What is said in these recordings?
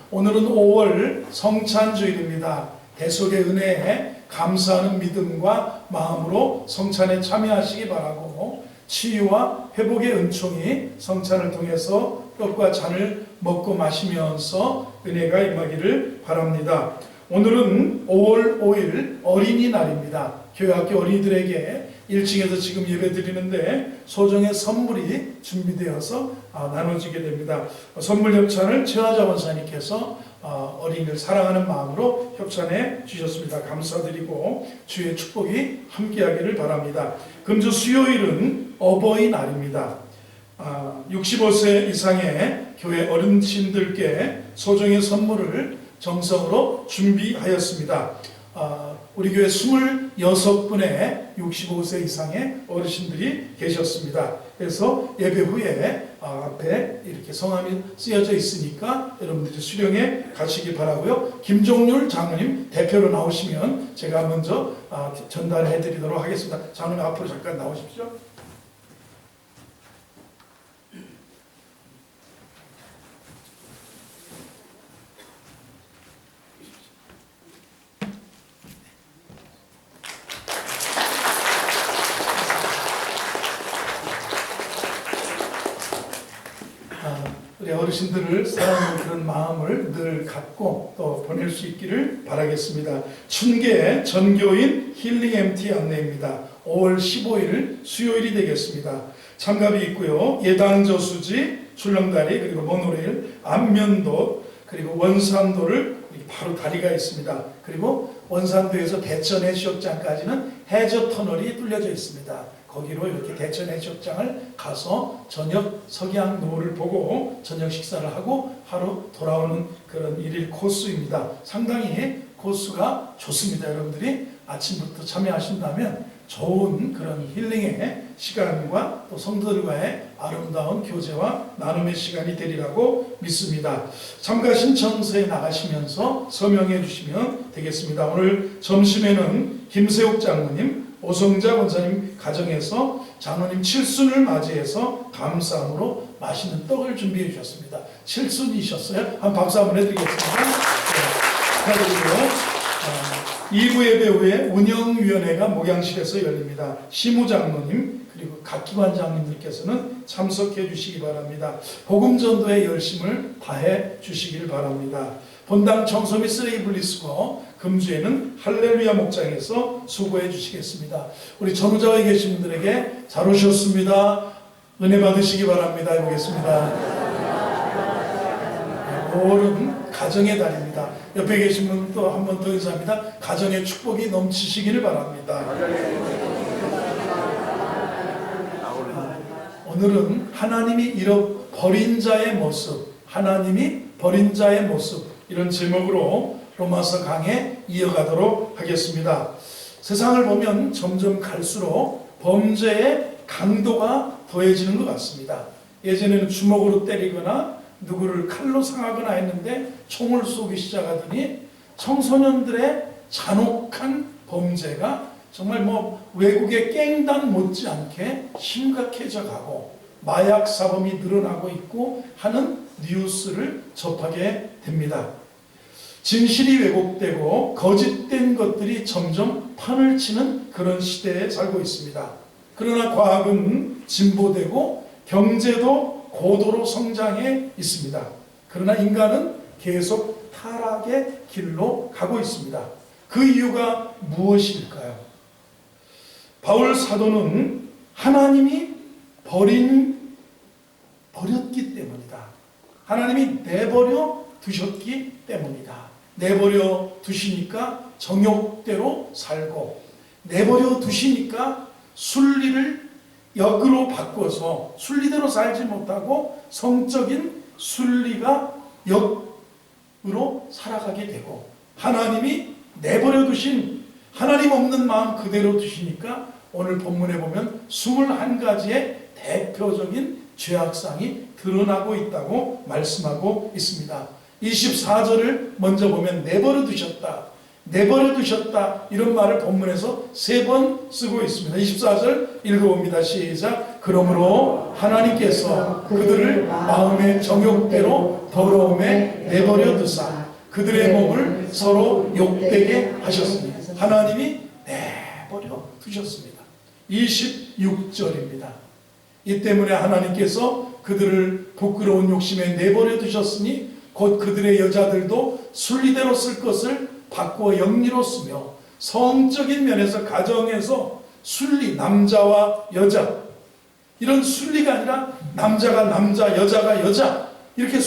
오늘은 5월 성찬주일입니다. 대속의 은혜에 감사하는 믿음과 마음으로 성찬에 참여하시기 바라고, 치유와 회복의 은총이 성찬을 통해서 떡과 잔을 먹고 마시면서 은혜가 임하기를 바랍니다. 오늘은 5월 5일 어린이날입니다. 교회학교 어린이들에게 1층에서 지금 예배 드리는데 소정의 선물이 준비되어서 나눠지게 됩니다. 선물 협찬을 최하자 원사님께서 어린이를 사랑하는 마음으로 협찬해 주셨습니다. 감사드리고 주의 축복이 함께하기를 바랍니다. 금주 수요일은 어버이날입니다. 65세 이상의 교회 어르신들께 소정의 선물을 정성으로 준비하였습니다. 우리 교회 26분의 65세 이상의 어르신들이 계셨습니다. 그래서 예배 후에 앞에 이렇게 성함이 쓰여져 있으니까 여러분들이 수령해 가시기 바라고요. 김종률 장로님 대표로 나오시면 제가 먼저 전달해 드리도록 하겠습니다. 장로님 앞으로 잠깐 나오십시오. 우리 어르신들을 사랑하는 그런 마음을 늘 갖고 또 보낼 수 있기를 바라겠습니다. 춘계 전교인 힐링 MT 안내입니다. 5월 15일 수요일이 되겠습니다. 참가비 있고요. 예당저수지, 출렁다리, 그리고 모노레일, 안면도, 그리고 원산도를 바로 다리가 있습니다. 그리고 원산도에서 대천 해수욕장까지는 해저 터널이 뚫려져 있습니다. 거기로 이렇게 대천 해수욕장을 가서 저녁 석양노을을 보고 저녁 식사를 하고 하루 돌아오는 그런 일일 코스입니다. 상당히 코스가 좋습니다. 여러분들이 아침부터 참여하신다면 좋은 그런 힐링의 시간과 또 성도들과의 아름다운 교제와 나눔의 시간이 되리라고 믿습니다. 참가 신청서에 나가시면서 서명해 주시면 되겠습니다. 오늘 점심에는 김세욱 장로님, 오성자 원사님 가정에서 장로님 칠순을 맞이해서 감사함으로 맛있는 떡을 준비해 주셨습니다. 칠순이셨어요? 한번 박수 한번 해드리겠습니다. 네, 2부 예배 후에 운영위원회가 목양실에서 열립니다. 시무 장로님 그리고 각 기관 장님들께서는 참석해 주시기 바랍니다. 복음전도의 열심을 다해 주시기를 바랍니다. 본당 청소 및 쓰레기 분리수거 금주에는 할렐루야 목장에서 수고해 주시겠습니다. 우리 전후자에 계신 분들에게 잘 오셨습니다. 은혜 받으시기 바랍니다. 해보겠습니다. 5월은 가정의 달입니다. 옆에 계신 분 또 한 번 더 인사합니다. 가정의 축복이 넘치시기를 바랍니다. 오늘은 하나님이 버린 자의 모습, 하나님이 버린 자의 모습, 이런 제목으로 로마서 강해 이어가도록 하겠습니다. 세상을 보면 점점 갈수록 범죄의 강도가 더해지는 것 같습니다. 예전에는 주먹으로 때리거나 누구를 칼로 상하거나 했는데 총을 쏘기 시작하더니 청소년들의 잔혹한 범죄가 정말 외국의 깽단 못지않게 심각해져 가고 마약 사범이 늘어나고 있고 하는 뉴스를 접하게 됩니다. 진실이 왜곡되고 거짓된 것들이 점점 판을 치는 그런 시대에 살고 있습니다. 그러나 과학은 진보되고 경제도 고도로 성장해 있습니다. 그러나 인간은 계속 타락의 길로 가고 있습니다. 그 이유가 무엇일까요? 바울 사도는 하나님이 버렸기 때문이다. 하나님이 내버려 두셨기 때문이다. 내버려 두시니까 정욕대로 살고, 내버려 두시니까 순리를 역으로 바꿔서 순리대로 살지 못하고 성적인 순리가 역으로 살아가게 되고, 하나님이 내버려 두신 하나님 없는 마음 그대로 두시니까 오늘 본문에 보면 21가지의 대표적인 죄악상이 드러나고 있다고 말씀하고 있습니다. 24절을 먼저 보면 내버려 두셨다. 내버려 두셨다. 이런 말을 본문에서 3번 쓰고 있습니다. 24절 읽어봅니다. 시작. 그러므로 하나님께서 그들을 마음의 정욕대로 더러움에 내버려 두사 그들의 몸을 서로 욕되게 하셨으니 하나님이 내버려 두셨습니다. 26절입니다. 이 때문에 하나님께서 그들을 부끄러운 욕심에 내버려 두셨으니 곧 그들의 여자들도 순리대로 쓸 것을 바꾸어 영리로 쓰며 성적인 면에서 가정에서 순리, 남자와 여자 이런 순리가 아니라 남자가 남자, 여자가 여자 이렇게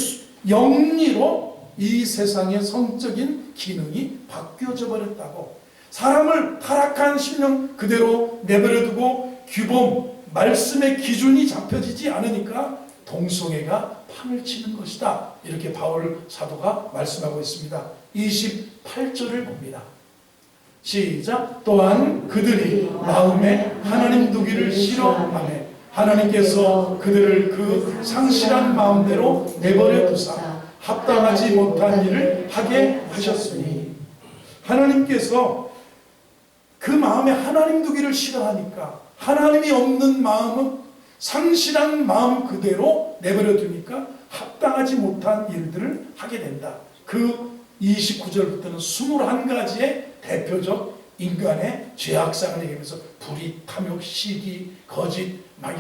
영리로 이 세상의 성적인 기능이 바뀌어져 버렸다고. 사람을 타락한 심령 그대로 내버려두고 규범, 말씀의 기준이 잡혀지지 않으니까 동성애가 판을 치는 것이다. 이렇게 바울 사도가 말씀하고 있습니다. 28절을 봅니다. 시작. 또한 그들이 마음에 하나님 두기를 싫어하며 하나님께서 그들을 그 상실한 마음대로 내버려 두사 합당하지 못한 일을 하게 하셨으니 하나님께서 그 마음에 하나님 두기를 싫어하니까 하나님이 없는 마음은 상실한 마음 그대로 내버려 두니까 합당하지 못한 일들을 하게 된다. 그 29절부터는 21가지의 대표적 인간의 죄악상을 얘기하면서 불의, 탐욕, 시기, 거짓 막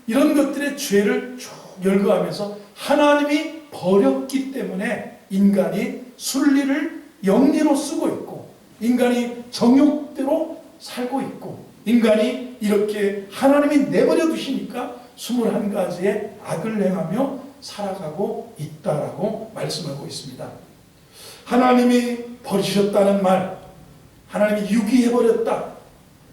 이런 것들의 죄를 쭉 열거하면서 하나님이 버렸기 때문에 인간이 순리를 영리로 쓰고 있고 인간이 정욕대로 살고 있고 인간이 이렇게 하나님이 내버려 두시니까 21가지의 악을 행하며 살아가고 있다라고 말씀하고 있습니다. 하나님이 버리셨다는 말, 하나님이 유기해버렸다,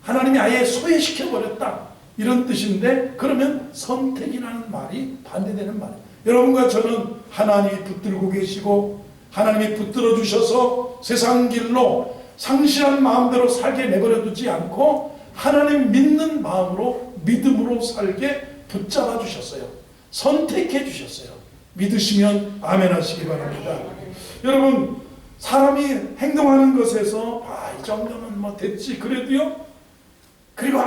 하나님이 아예 소외시켜버렸다 이런 뜻인데 그러면 선택이라는 말이 반대되는 말이에요. 여러분과 저는 하나님이 붙들고 계시고 하나님이 붙들어 주셔서 세상 길로 상실한 마음대로 살게 내버려 두지 않고 하나님 믿는 마음으로 믿음으로 살게 붙잡아 주셨어요. 선택해 주셨어요. 믿으시면 아멘 하시기 바랍니다. 여러분 사람이 행동하는 것에서 이 정도는 뭐 됐지 그래도요 그리고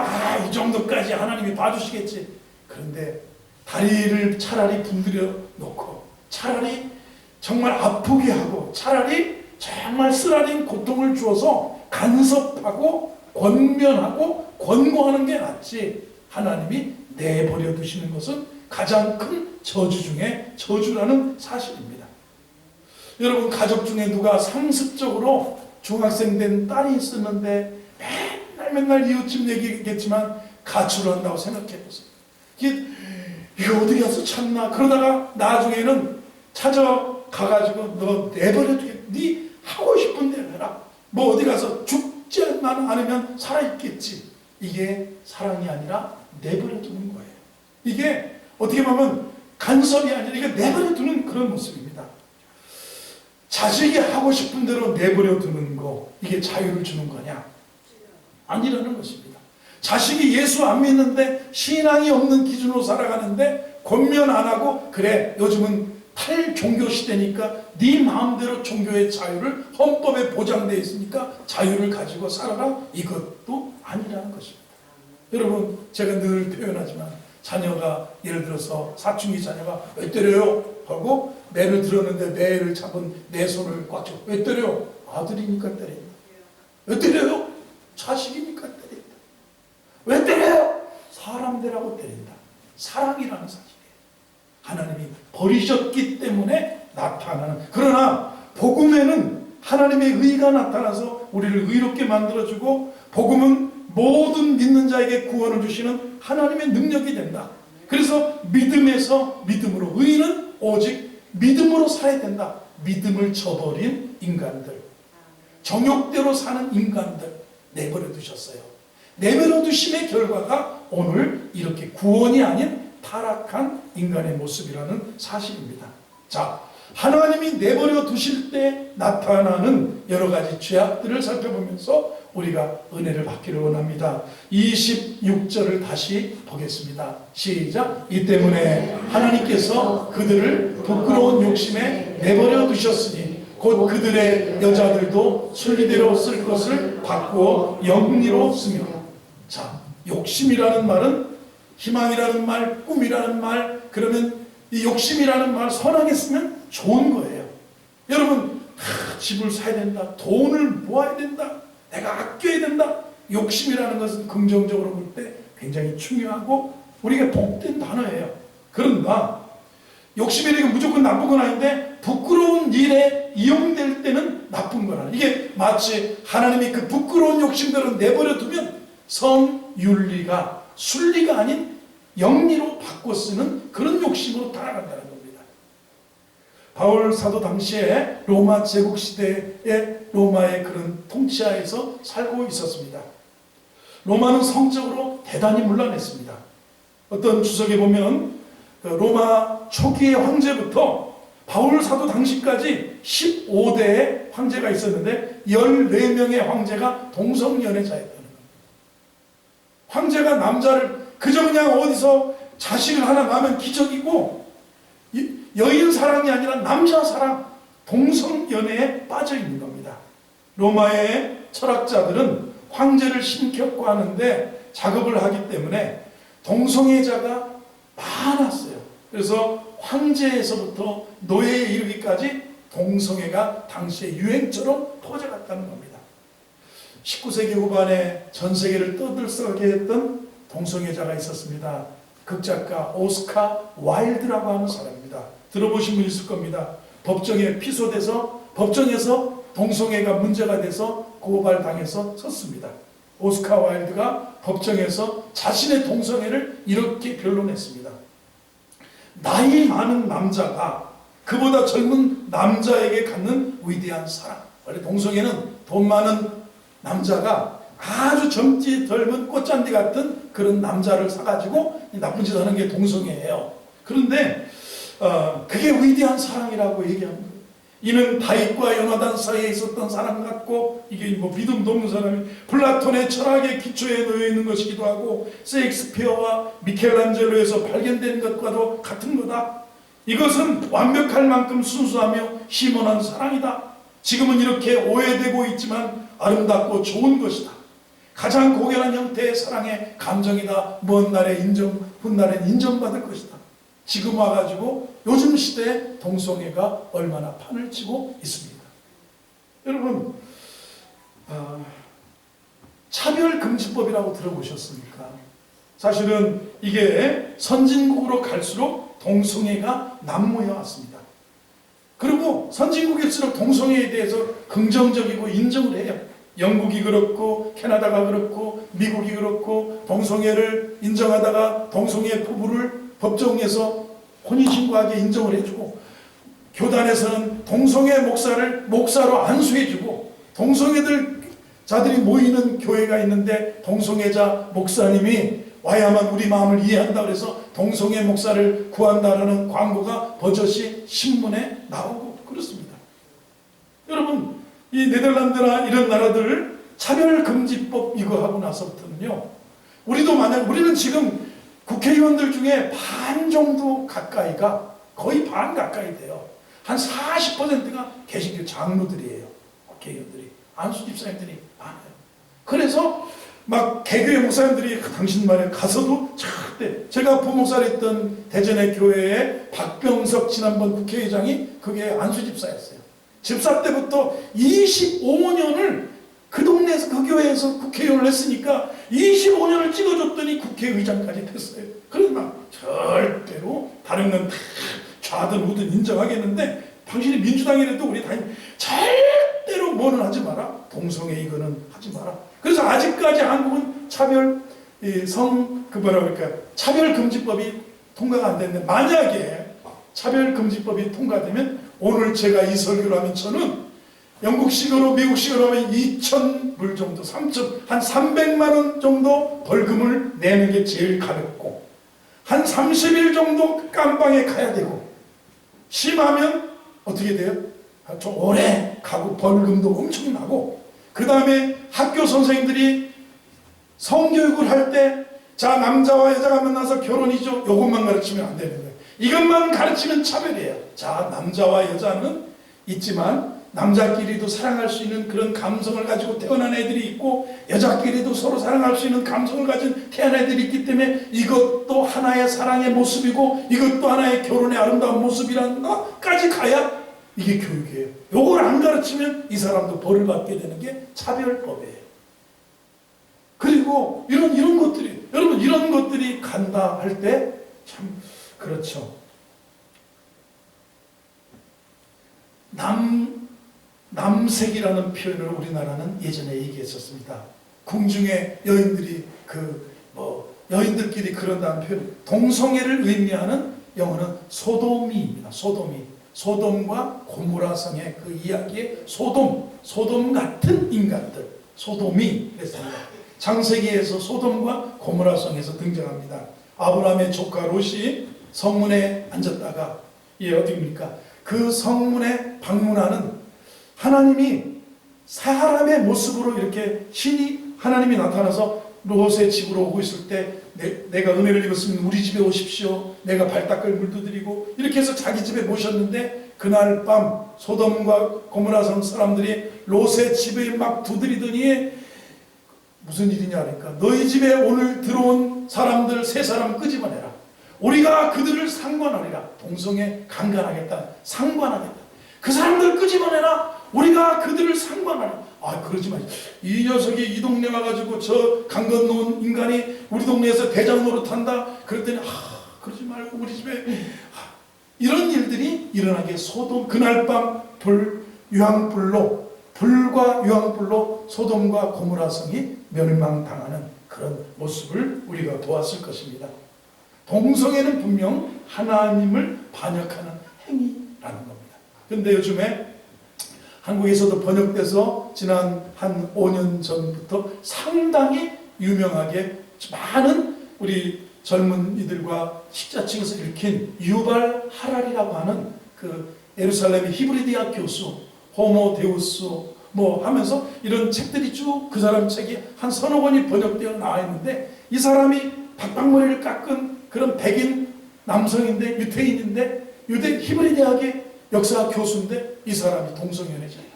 이 정도까지 하나님이 봐주시겠지. 그런데 다리를 차라리 분들여 놓고 차라리 정말 아프게 하고 차라리 정말 쓰라린 고통을 주어서 간섭하고 권면하고 권고하는 게 낫지 하나님이 내버려 두시는 것은 가장 큰 저주 중에 저주라는 사실입니다. 여러분 가족 중에 누가 상습적으로 중학생 된 딸이 있었는데 맨날 이웃집 얘기겠지만 가출을 한다고 생각해 보세요. 이거 어디 가서 찾나 그러다가 나중에는 찾아가가지고 너 내버려 두게 네 하고 싶은 대로 해라. 뭐 어디 가서 죽지만 않으면 살아있겠지. 이게 사랑이 아니라 내버려 두는 거예요. 이게 어떻게 보면 간섭이 아니라 이게 내버려 두는 그런 모습입니다. 자식이 하고 싶은 대로 내버려 두는 거 이게 자유를 주는 거냐? 아니라는 것입니다. 자식이 예수 안 믿는데 신앙이 없는 기준으로 살아가는데 권면 안 하고 그래 요즘은 탈종교 시대니까 네 마음대로 종교의 자유를 헌법에 보장되어 있으니까 자유를 가지고 살아라 이것도 아니라는 것입니다. 여러분 제가 늘 표현하지만 자녀가 예를 들어서 사춘기 자녀가 왜 때려요? 하고 매를 들었는데 매를 잡은 내 손을 꽉 잡고 왜 때려요? 아들이니까 때린다. 왜 때려요? 자식이니까 때린다. 왜 때려요? 사람들하고 때린다. 사랑이라는 사실이에요. 하나님이 버리셨기 때문에 나타나는. 그러나 복음에는 하나님의 의가 나타나서 우리를 의롭게 만들어주고 복음은 모든 믿는 자에게 구원을 주시는 하나님의 능력이 된다. 그래서 믿음에서 믿음으로 의는 오직 믿음으로 살아야 된다. 믿음을 저버린 인간들, 정욕대로 사는 인간들 내버려 두셨어요. 내버려 두심의 결과가 오늘 이렇게 구원이 아닌 타락한 인간의 모습이라는 사실입니다. 자, 하나님이 내버려 두실 때 나타나는 여러 가지 죄악들을 살펴보면서 우리가 은혜를 받기를 원합니다. 26절을 다시 보겠습니다. 시작. 이 때문에 하나님께서 그들을 부끄러운 욕심에 내버려 두셨으니 곧 곧 그들의 여자들도 순리대로 쓸 것을 바꾸어 영리로 쓰며. 자, 욕심이라는 말은 희망이라는 말, 꿈이라는 말, 그러면 이 욕심이라는 말 선하게 쓰면 좋은 거예요. 여러분, 집을 사야 된다, 돈을 모아야 된다, 내가 아껴야 된다. 욕심이라는 것은 긍정적으로 볼 때 굉장히 중요하고 우리가 복된 단어예요. 그런가 욕심이라는 게 무조건 나쁜 건 아닌데 부끄러운 일에 이용될 때는 나쁜 거라. 이게 마치 하나님이 그 부끄러운 욕심들을 내버려 두면 성윤리가 순리가 아닌 영리로 바꿔 쓰는 그런 욕심으로 달아간다는 겁니다. 바울 사도 당시에 로마 제국 시대의 로마의 그런 통치하에서 살고 있었습니다. 로마는 성적으로 대단히 문란했습니다. 어떤 주석에 보면 로마 초기의 황제부터 바울 사도 당시까지 15대의 황제가 있었는데 14명의 황제가 동성연애자였다는 겁니다. 황제가 남자를 그저 그냥 어디서 자식을 하나 낳으면 기적이고 여인 사랑이 아니라 남자 사랑, 동성연애에 빠져 있는 겁니다. 로마의 철학자들은 황제를 신격화하는데 작업을 하기 때문에 동성애자가 많았어요. 그래서 황제에서부터 노예에 이르기까지 동성애가 당시의 유행처럼 퍼져갔다는 겁니다. 19세기 후반에 전 세계를 떠들썩하게 했던 동성애자가 있었습니다. 극작가 오스카 와일드라고 하는 사람입니다. 들어보신 분 있을 겁니다. 법정에 피소돼서 법정에서 동성애가 문제가 돼서 고발당해서 섰습니다. 오스카 와일드가 법정에서 자신의 동성애를 이렇게 변론했습니다. 나이 많은 남자가 그보다 젊은 남자에게 갖는 위대한 사랑. 원래 동성애는 돈 많은 남자가 아주 젊은 꽃잔디 같은 그런 남자를 사가지고 나쁜 짓 하는 게 동성애예요. 그런데 그게 위대한 사랑이라고 얘기하는 거예요. 이는 다윗과 요나단 사이에 있었던 사랑 같고, 이게 뭐 믿음도 없는 사람이 플라톤의 철학의 기초에 놓여 있는 것이기도 하고, 셰익스피어와 미켈란젤로에서 발견된 것과도 같은 거다. 이것은 완벽할 만큼 순수하며 시원한 사랑이다. 지금은 이렇게 오해되고 있지만 아름답고 좋은 것이다. 가장 고결한 형태의 사랑의 감정이다. 먼 날에 훗날엔 인정받을 것이다. 지금 와가지고 요즘 시대에 동성애가 얼마나 판을 치고 있습니다. 여러분, 차별금지법이라고 들어보셨습니까? 사실은 이게 선진국으로 갈수록 동성애가 난무해 왔습니다. 그리고 선진국일수록 동성애에 대해서 긍정적이고 인정을 해요. 영국이 그렇고 캐나다가 그렇고 미국이 그렇고 동성애를 인정하다가 동성애 부부를 법정에서 혼인신고하게 인정을 해주고, 교단에서는 동성애 목사를 목사로 안수해주고, 동성애들 자들이 모이는 교회가 있는데 동성애자 목사님이 와야만 우리 마음을 이해한다고 해서 동성애 목사를 구한다라는 광고가 버젓이 신문에 나오고 그렇습니다. 여러분, 이 네덜란드나 이런 나라들 차별금지법 이거 하고 나서부터는요, 우리는 지금 국회의원들 중에 반 정도 가까이가, 거의 반 가까이 돼요. 한 40%가 개신교 장로들이에요. 국회의원들이. 안수 집사님들이 많아요. 그래서 막 개교의 목사님들이 당신 말에 가서도 절대, 제가 부목사를 했던 대전의 교회에 박병석 지난번 국회의장이 그게 안수 집사였어요. 집사 때부터 25년을 그 동네에서 그 교회에서 국회의원을 했으니까 25년을 찍어줬더니 국회의장까지 됐어요. 그러나 절대로 다른 건 다 좌든 우든 인정하겠는데, 당신이 민주당이라도 우리 당연히 절대로 뭐는 하지 마라. 동성애 이거는 하지 마라. 그래서 아직까지 한국은 차별금지법이 통과가 안 됐는데, 만약에 차별금지법이 통과되면 오늘 제가 이 설교를 하면 저는 영국식으로 미국식으로 하면 2,000불 정도, 한 300만 원 정도 벌금을 내는 게 제일 가볍고, 한 30일 정도 깜방에 가야 되고, 심하면 어떻게 돼요? 좀 오래 가고 벌금도 엄청 나고, 그 다음에 학교 선생님들이 성교육을 할 때, 자, 남자와 여자가 만나서 결혼이죠. 이것만 가르치면 안 되는 거예요. 이것만 가르치면 차별이에요. 자, 남자와 여자는 있지만 남자끼리도 사랑할 수 있는 그런 감성을 가지고 태어난 애들이 있고 여자끼리도 서로 사랑할 수 있는 감성을 가진 태어난 애들이 있기 때문에 이것도 하나의 사랑의 모습이고 이것도 하나의 결혼의 아름다운 모습이라는 것까지 가야 이게 교육이에요. 요걸 안 가르치면 이 사람도 벌을 받게 되는 게 차별법이에요. 그리고 이런 것들이, 여러분 이런 것들이 간다 할 때 참 그렇죠. 남색이라는 표현을 우리나라는 예전에 얘기했었습니다. 궁중의 여인들이 여인들끼리 그런다는 표현, 동성애를 의미하는 영어는 소돔이입니다. 소돔과 고모라성의 그 이야기에 소돔 같은 인간들, 소돔이 그랬습니다. 창세기에서 소돔과 고모라성에서 등장합니다. 아브라함의 조카 롯이 성문에 앉았다가 어디입니까? 그 성문에 방문하는 하나님이 사람의 모습으로 이렇게 하나님이 나타나서 롯의 집으로 오고 있을 때 내가 은혜를 입었으면 우리 집에 오십시오. 내가 발 닦을 물도 드리고 이렇게 해서 자기 집에 모셨는데 그날 밤 소돔과 고모라 성 사람들이 롯의 집에 막 두드리더니 무슨 일이냐 하니까 너희 집에 오늘 들어온 사람들 세 사람 끄집어내라. 우리가 그들을 상관하리라. 동성애 강간하겠다. 상관하겠다. 그 사람들 끄집어내라. 우리가 그들을 상관하리라. 그러지 마. 이 녀석이 이 동네 와가지고 저 강 건너온 인간이 우리 동네에서 대장 노릇한다. 그랬더니 그러지 말고 우리 집에 이런 일들이 일어나게 소돔 그날 밤 불과 유황불로 소돔과 고모라 성이 멸망당하는 그런 모습을 우리가 보았을 것입니다. 동성애는 분명 하나님을 반역하는 행위라는 겁니다. 그런데 요즘에 한국에서도 번역돼서 지난 한 5년 전부터 상당히 유명하게 많은 우리 젊은이들과 식자층에서 읽힌 유발 하랄이라고 하는 그 예루살렘의 히브리 대학 교수 호모 데우스 하면서 이런 책들이 쭉 그 사람 책이 한 서너 권이 번역되어 나와 있는데 이 사람이 박박머리를 깎은 그런 백인 남성인데 유태인인데 유대 히브리 대학의 역사 교수인데 이 사람이 동성연애자예요.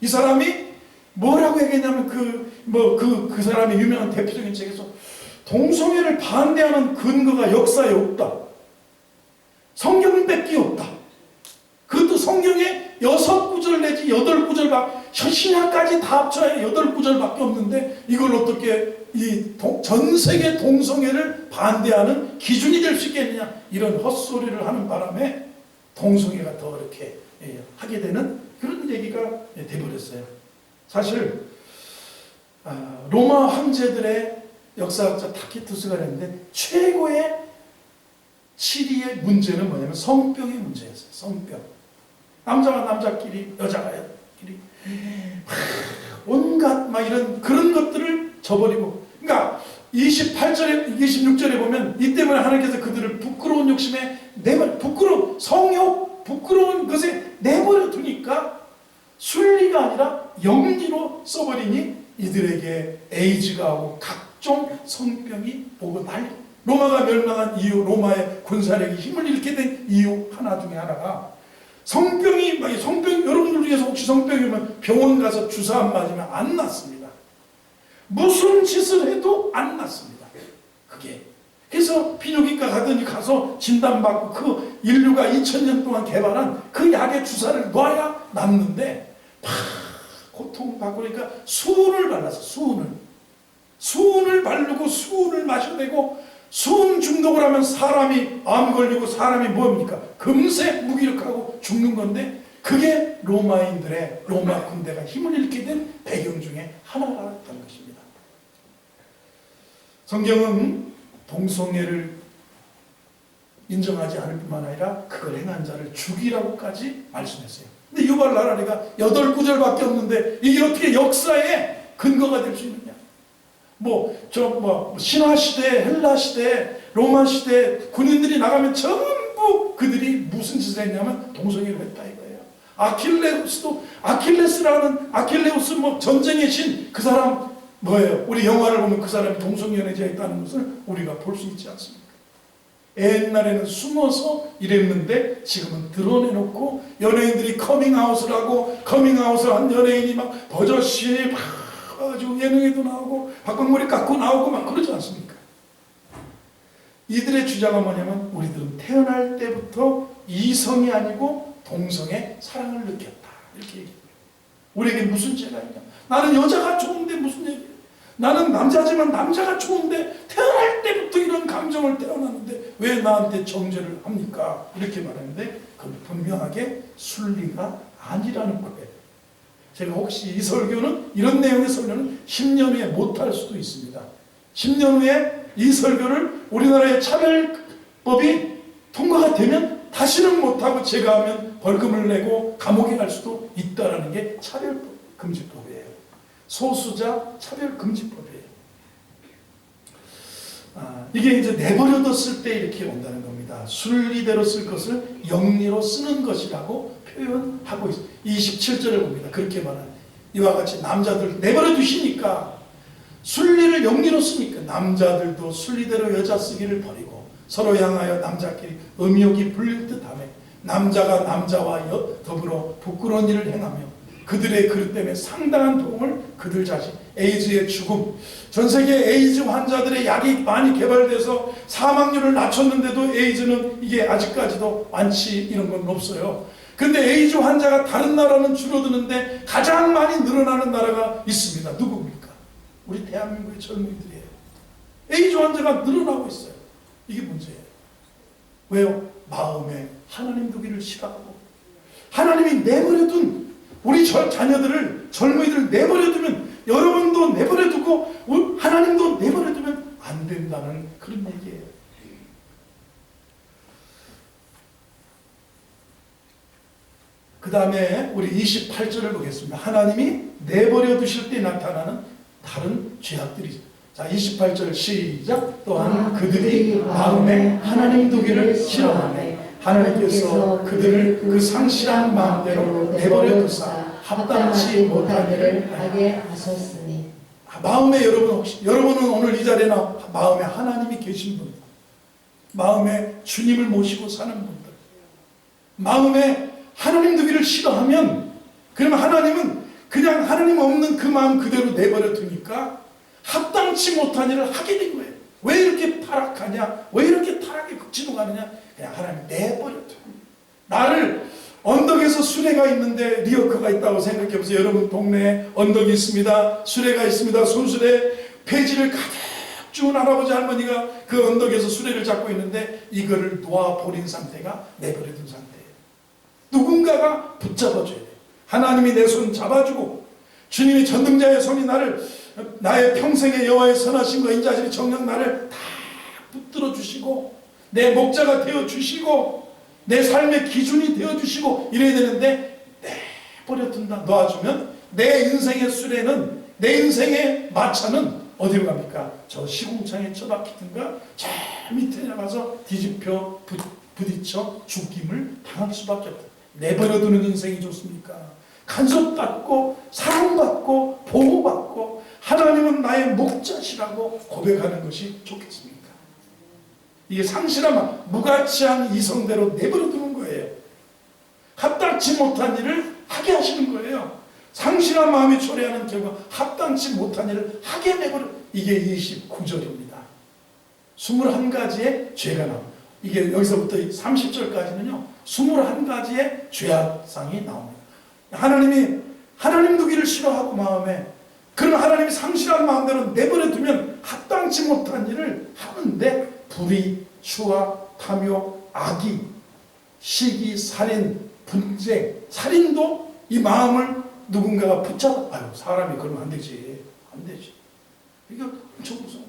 이 사람이 뭐라고 얘기했냐면 그 사람의 유명한 대표적인 책에서 동성애를 반대하는 근거가 역사에 없다. 성경밖에 없다. 그것도 성경에 6구절 내지 8구절밖에 신약까지 다 합쳐야 8구절밖에 없는데 이걸 어떻게 전 세계 동성애를 반대하는 기준이 될 수 있겠느냐 이런 헛소리를 하는 바람에 동성애가 더 이렇게 하게 되는 그런 얘기가 돼버렸어요. 사실 로마 황제들의 역사학자 타키투스가 그랬는데 최고의 치리의 문제는 뭐냐면 성병의 문제였어요. 성병. 남자와 남자끼리 여자가 여자끼리 온갖 이런 그런 것들을 저버리고 그러니까 28절에 26절에 보면 이 때문에 하나님께서 그들을 부끄러운 욕심에 부끄러운 성욕 부끄러운 것에 내버려 두니까 순리가 아니라 영리로 써버리니 이들에게 에이즈가 오고 각종 성병이 오고 로마가 멸망한 이유 로마의 군사력이 힘을 잃게 된 이유 하나 중에 하나가 성병 여러분들 중에서 혹시 성병이면 병원 가서 주사 안 맞으면 안 낫습니다. 무슨 짓을 해도 안 낫습니다. 그게 그래서 비뇨기과 가더니 가서 진단받고 그 인류가 2000년 동안 개발한 그 약의 주사를 놔야 낫는데 고통받고 그러니까 수은을 발라서 수은을 바르고 수은을 마셔대고 수은 중독을 하면 사람이 암 걸리고 사람이 뭡니까? 금세 무기력하고 죽는 건데 그게 로마 군대가 힘을 잃게 된 배경 중에 하나라는 것입니다. 성경은 동성애를 인정하지 않을 뿐만 아니라 그걸 행한 자를 죽이라고까지 말씀했어요. 근데 유발 하랄이가 8구절밖에 없는데 이게 어떻게 역사의 근거가 될 수 있느냐? 신화시대, 헬라시대, 로마시대 군인들이 나가면 전부 그들이 무슨 짓을 했냐면 동성애를 했다 이거예요. 아킬레우스 전쟁의 신 그 사람 뭐예요? 우리 영화를 보면 그 사람이 동성연애자였다는 것을 우리가 볼 수 있지 않습니까? 옛날에는 숨어서 이랬는데 지금은 드러내놓고 연예인들이 커밍아웃을 하고 커밍아웃을 한 연예인이 막 버젓이 막 아주 예능에도 나오고 박광머리 깎고 나오고 막 그러지 않습니까? 이들의 주장은 뭐냐면 우리들은 태어날 때부터 이성이 아니고 동성의 사랑을 느꼈다 이렇게 얘기해요. 우리에게 무슨 죄가 있냐? 나는 여자가 좋은데 무슨 얘기야? 나는 남자지만 남자가 좋은데 태어날 때부터 이런 감정을 태어났는데 왜 나한테 정죄를 합니까? 이렇게 말하는데 그건 분명하게 순리가 아니라는 거예요. 제가 혹시 이 설교는 이런 내용의 설교는 10년 후에 못할 수도 있습니다. 10년 후에 이 설교를 우리나라의 차별법이 통과가 되면 다시는 못하고 제가 하면 벌금을 내고 감옥에 갈 수도 있다는 게 차별금지법이에요. 소수자 차별금지법이에요. 이게 이제 내버려뒀을 때 이렇게 온다는 겁니다. 순리대로 쓸 것을 영리로 쓰는 것이라고 표현하고 있어요. 27절을 봅니다. 그렇게 말하는 이와 같이 남자들 내버려 두시니까 순리를 영리로 쓰니까 남자들도 순리대로 여자 쓰기를 버리고 서로 향하여 남자끼리 음욕이 불릴 듯하며 남자가 남자와 더불어 부끄러운 일을 행하며 그들의 그릇 때문에 상당한 도움을 그들 자신 에이즈의 죽음 전 세계 에이즈 환자들의 약이 많이 개발돼서 사망률을 낮췄는데도 에이즈는 이게 아직까지도 완치 이런 건 없어요. 근데 에이즈 환자가 다른 나라는 줄어드는데 가장 많이 늘어나는 나라가 있습니다. 누굽니까? 우리 대한민국의 젊은이들이에요. 에이즈 환자가 늘어나고 있어요. 이게 문제예요. 왜요? 마음에 하나님 두기를 싫어하고 하나님이 내버려둔 우리 자녀들을 젊은이들을 내버려두면 여러분도 내버려두고 하나님도 내버려두면 안 된다는 그런 얘기예요. 그 다음에 우리 28절을 보겠습니다. 하나님이 내버려 두실 때 나타나는 다른 죄악들이 자 28절 시작. 또한 그들이 마음에 하나님 두기를 싫어하네 하나님께서 그들을 그 상실한 마음대로 내버려 두사 합당치 못한 일을 하게 하셨으니 마음에 여러분은 오늘 이 자리에 마음에 하나님이 계신 분들 마음에 주님을 모시고 사는 분들 마음에 하나님 두기를 싫어하면 그러면 하나님은 그냥 하나님 없는 그 마음 그대로 내버려 두니까 합당치 못한 일을 하게 된 거예요. 왜 이렇게 타락하냐? 왜 이렇게 타락에 극치로 가느냐? 그냥 하나님 내버려 둬. 나를 언덕에서 수레가 있는데 리어커가 있다고 생각해 보세요. 여러분 동네에 언덕이 있습니다. 수레가 있습니다. 손수레 폐지를 가득 주운 할아버지 할머니가 그 언덕에서 수레를 잡고 있는데 이거를 놓아버린 상태가 내버려둔 상태예요. 누군가가 붙잡아줘야 돼요. 하나님이 내 손 잡아주고 주님이 전능자의 손이 나의 평생의 여호와의 선하신 거 인자하시니 정녕 나를 다 붙들어 주시고 내 목자가 되어 주시고 내 삶의 기준이 되어 주시고 이래야 되는데 내버려 둔다 놓아주면 내 인생의 수레는 내 인생의 마차는 어디로 갑니까? 저 시궁창에 처박히든가 저 밑에 나가서 뒤집혀 부딪혀 죽임을 당할 수밖에 없다. 내버려두는 인생이 좋습니까? 간섭받고 사랑받고 보호받고 하나님은 나의 목자시라고 고백하는 것이 좋겠습니까? 이게 상실한 무가치한 이성대로 내버려두는 거예요. 합당치 못한 일을 하게 하시는 거예요. 상실한 마음이 초래하는 결과 합당치 못한 일을 하게 내버려 이게 29절입니다. 21가지의 죄가 나옵니다. 이게 여기서부터 30절까지는요 21가지의 죄악상이 나옵니다. 하나님이 하나님 두기를 싫어하고 마음에 그럼 하나님이 상실한 마음대로 내버려 두면 합당치 못한 일을 하는데 불의, 추악, 탐욕, 악의, 시기, 살인, 분쟁, 살인도 이 마음을 누군가가 붙잡아 아유 사람이 그러면 안 되지 안 되지 이거 엄청 무서워.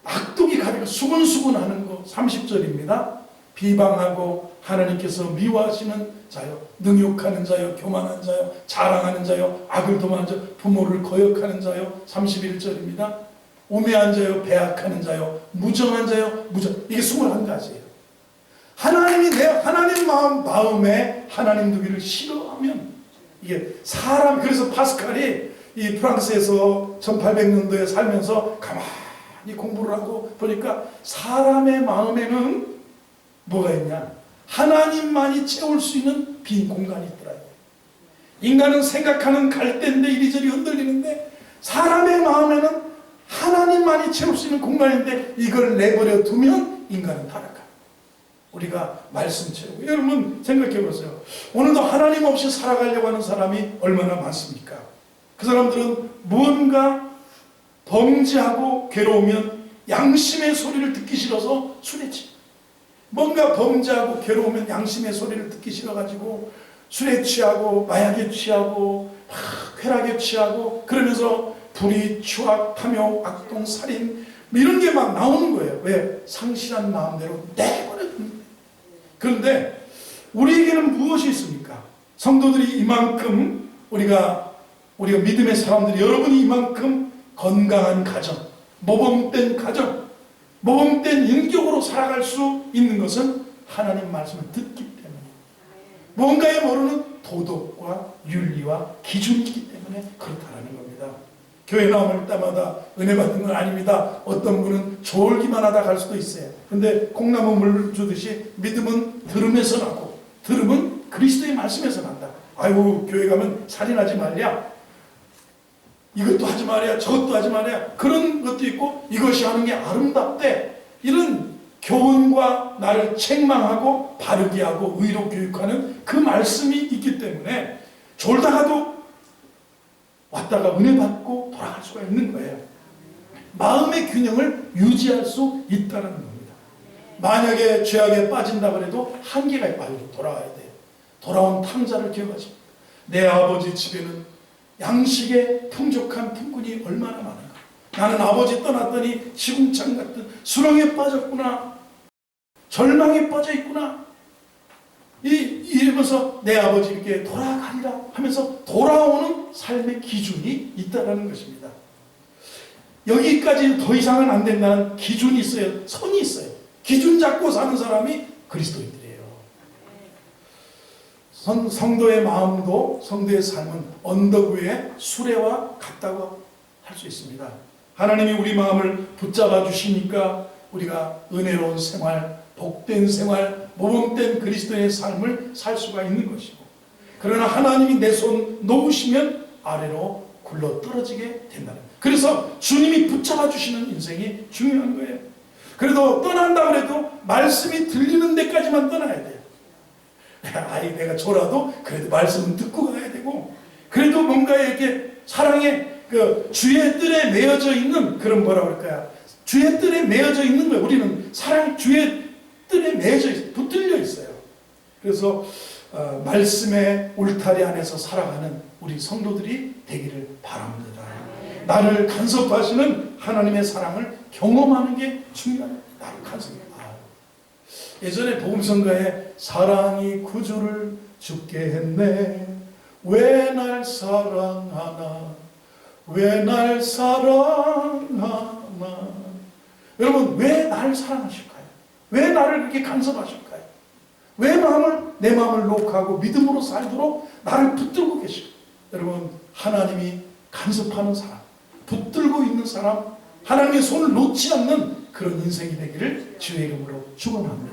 악독이 가득 수군수군하는 거 30절입니다. 비방하고 하나님께서 미워하시는 자요 능욕하는 자요 교만한 자요 자랑하는 자요 악을 도모하는 자요 부모를 거역하는 자요 31절입니다. 우매한 자요 배악하는 자요 무정한 자요 무정 이게 21가지예요. 하나님이 내 하나님 마음에 하나님 두기를 싫어하면 이게 사람 그래서 파스칼이 이 프랑스에서 1800년도에 살면서 가만히 공부를 하고 보니까 사람의 마음에는 뭐가 있냐? 하나님만이 채울 수 있는 빈 공간이 있더라고요. 인간은 생각하는 갈대인데 이리저리 흔들리는데 사람의 마음에는 하나님만이 채울 수 있는 공간인데 이걸 내버려 두면 인간은 타락합니다. 우리가 말씀 채우고, 여러분 생각해 보세요. 오늘도 하나님 없이 살아가려고 하는 사람이 얼마나 많습니까? 그 사람들은 무언가 범죄하고 괴로우면 양심의 소리를 듣기 싫어서 술에 취해. 뭔가 범죄하고 괴로우면 양심의 소리를 듣기 싫어가지고 술에 취하고 마약에 취하고 쾌락에 취하고, 그러면서 불의, 추악, 탐욕, 악동, 살인 이런 게 막 나오는 거예요. 왜? 상실한 마음대로 내버려 두는 거예요. 그런데 우리에게는 무엇이 있습니까? 성도들이 이만큼, 우리가 믿음의 사람들이, 여러분이 이만큼 건강한 가정, 모범된 가정, 모범된 인격으로 살아갈 수 있는 것은 하나님 말씀을 듣기 때문에, 뭔가에 모르는 도덕과 윤리와 기준이 있기 때문에 그렇다는 겁니다. 교회 나올 때마다 은혜 받는 건 아닙니다. 어떤 분은 졸기만 하다 갈 수도 있어요. 근데 콩나무 물 주듯이 믿음은 들음에서 나고, 들음은 그리스도의 말씀에서 난다. 아이고, 교회 가면 살인하지 말랴, 이것도 하지 말아야, 저것도 하지 말아야, 그런 것도 있고, 이것이 하는 게 아름답대, 이런 교훈과 나를 책망하고 바르게 하고 의로 교육하는 그 말씀이 있기 때문에 졸다가도 왔다가 은혜 받고 돌아갈 수가 있는 거예요. 마음의 균형을 유지할 수 있다는 겁니다. 만약에 죄악에 빠진다고 해도 한계가 있고 돌아와야 돼요. 돌아온 탕자를 기억하십시오. 내 아버지 집에는 양식의 풍족한 품꾼이 얼마나 많은가. 나는 아버지 떠났더니 시궁창 같은 수렁에 빠졌구나, 절망에 빠져 있구나, 이러면서 내 아버지께 돌아가리라 하면서 돌아오는 삶의 기준이 있다는 것입니다. 여기까지 더 이상은 안 된다는 기준이 있어요. 선이 있어요. 기준 잡고 사는 사람이 그리스도인들이에요. 성도의 마음도, 성도의 삶은 언덕 위의 수레와 같다고 할 수 있습니다. 하나님이 우리 마음을 붙잡아 주시니까 우리가 은혜로운 생활, 복된 생활, 모범된 그리스도의 삶을 살 수가 있는 것이고, 그러나 하나님이 내 손 놓으시면 아래로 굴러 떨어지게 된다는, 그래서 주님이 붙잡아 주시는 인생이 중요한 거예요. 그래도 떠난다고 해도 말씀이 들리는 데까지만 떠나야 돼요. 아이, 내가 졸아도 그래도 말씀은 듣고 가야 되고, 그래도 뭔가 이렇게 사랑의 그 주의 뜰에 매여져 있는 그런, 뭐라 그럴까요? 주의 뜰에 매여져 있는 거예요. 우리는 사랑 주의 뜰에 매여져 있어요. 붙들려 있어요. 그래서 말씀의 울타리 안에서 살아가는 우리 성도들이 되기를 바랍니다. 나를 간섭하시는 하나님의 사랑을 경험하는 게 중요해요. 나를 간섭해요. 예전에 복음성가에 사랑이 구주를 죽게 했네, 왜 날 사랑하나, 왜 날 사랑하나. 여러분, 왜 나를 사랑하실까요? 왜 나를 그렇게 간섭하실까요? 왜 내 마음을 녹하고 믿음으로 살도록 나를 붙들고 계실까요? 여러분, 하나님이 간섭하는 사람, 붙들고 있는 사람, 하나님의 손을 놓지 않는 그런 인생이 되기를 주의 이름으로 축원합니다.